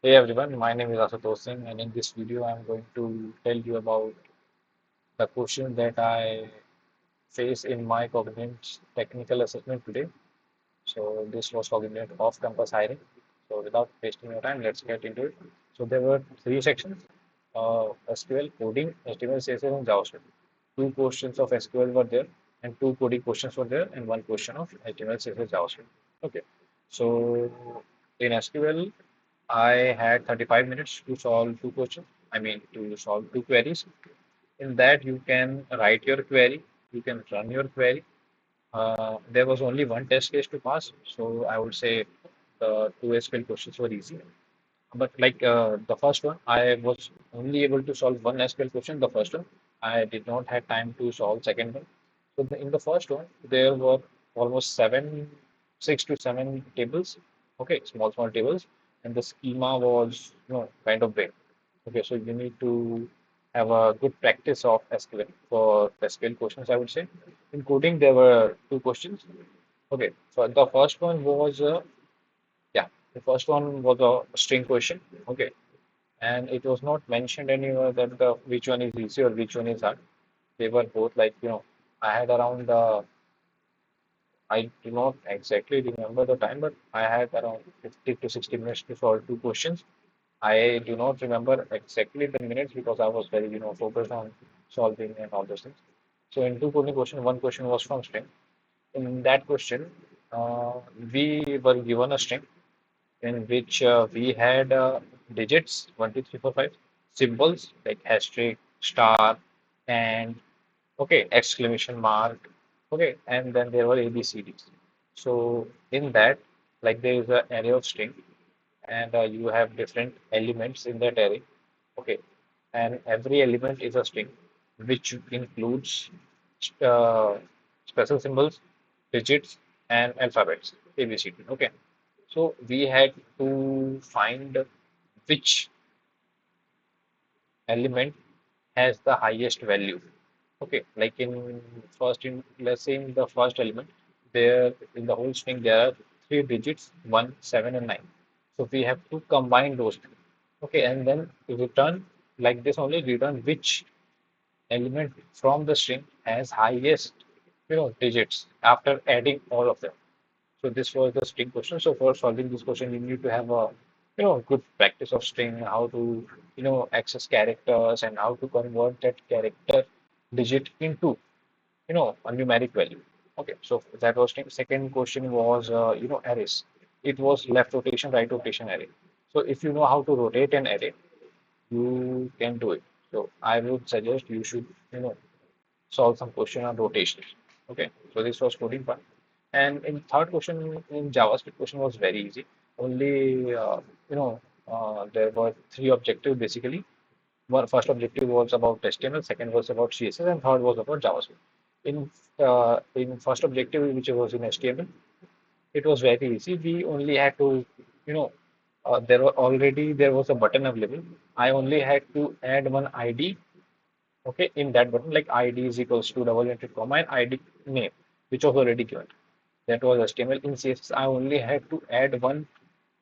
Hey everyone, my name is Ashutosh Singh, and in this video, I'm going to tell you about the question that I face in my Cognizant Technical Assessment today. So, this was Cognizant off-campus hiring. So, without wasting your time, let's get into it. So, there were three sections: SQL, coding, HTML, CSS, and JavaScript. Two questions of SQL were there, and two coding questions were there, and one question of HTML, CSS, JavaScript. Okay. So, in SQL, I had 35 minutes to solve two questions. I mean, to solve two queries. In that, you can write your query, you can run your query. There was only one test case to pass, so I would say the two SQL questions were easy. But like the first one, I was only able to solve one SQL question. The first one, I did not have time to solve second one. So in the first one, there were almost six to seven tables. Okay, small tables, and the schema was kind of big. Okay, so you need to have a good practice of SQL for SQL questions, I would say. In coding, there were two questions. Okay, so the first one was yeah, the first one was a string question. Okay, and it was not mentioned anywhere that the which one is easy or which one is hard. They were both like I had around I do not exactly remember the time, but I had around 50 to 60 minutes to solve two questions. I do not remember exactly the minutes because I was very focused on solving and all those things. So in two coding question, one question was from string. In that question, uh, we were given a string in which we had digits 1, 2, 3, 4, 5, symbols like asterisk, star, and okay, exclamation mark, okay, and then there were ABCDs. So in that, like there is an array of string, and you have different elements in that array, okay, and every element is a string, which includes uh, special symbols, digits, and alphabets, ABCD. Okay, so we had to find which element has the highest value. Okay, like in let's say in the first element, there in the whole string there are three digits, 1, 7, and 9. So we have to combine those three. Okay, and then return like this only return which element from the string has highest digits after adding all of them. So this was the string question. So for solving this question, you need to have a good practice of string, how to access characters and how to convert that character digit into a numeric value. Okay, so that was string. Second question was arrays. It was left rotation, right rotation array. So if you know how to rotate an array, you can do it. So I would suggest you should solve some question on rotation. Okay, so this was coding part. And in third question in JavaScript question was very easy. Only there were three objectives basically. One first objective was about HTML, second was about CSS, and third was about JavaScript. In first objective, which was in HTML, it was very easy. We only had to, you know, there was a button available. I only had to add one ID. Okay, in that button, like ID is equals to double inverted comma and ID name, which was already given. That was HTML. In CSS, I only had to add one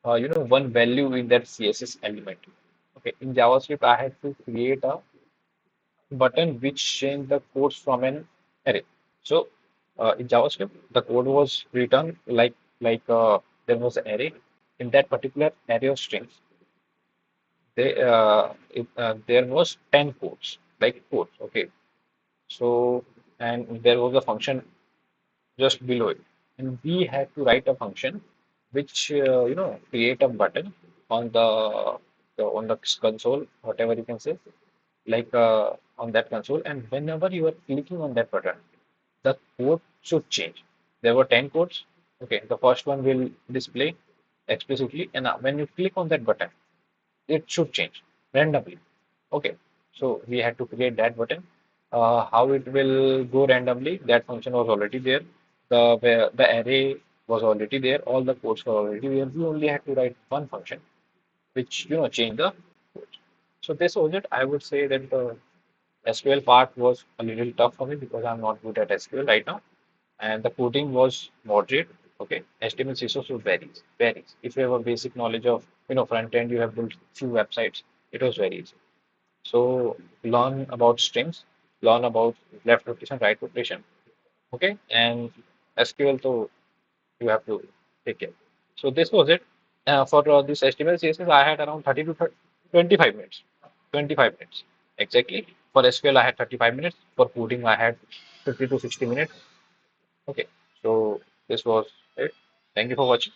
value in that CSS element. Okay, in JavaScript, I had to create a button which changed the codes from an array. So in JavaScript, the code was written like there was an array. In that particular array of strings, there was 10 codes, like codes. Okay, so and there was a function just below it, and we had to write a function which create a button on the console, whatever you can say, like on that console, and whenever you are clicking on that button, the code should change. There were 10 codes. Okay, the first one will display explicitly, and when you click on that button, it should change randomly. Okay, so we had to create that button. How it will go randomly, that function was already there. The array was already there. All the codes were already there. We only had to write one function, which change the codes. So this was it. I would say that the SQL part was a little tough for me because I'm not good at SQL right now, and the coding was moderate. Okay, HTML CSS was varies. If you have a basic knowledge of front end, you have built few websites. It was very easy. So learn about strings, learn about left rotation, right rotation. Okay, and SQL, so you have to take care. So this was it. For this HTML CSS, I had around 30 to 30, 25 minutes. 25 minutes exactly. For SQL, I had 35 minutes. For coding, I had 50 to 60 minutes. Okay, so this was it. Thank you for watching.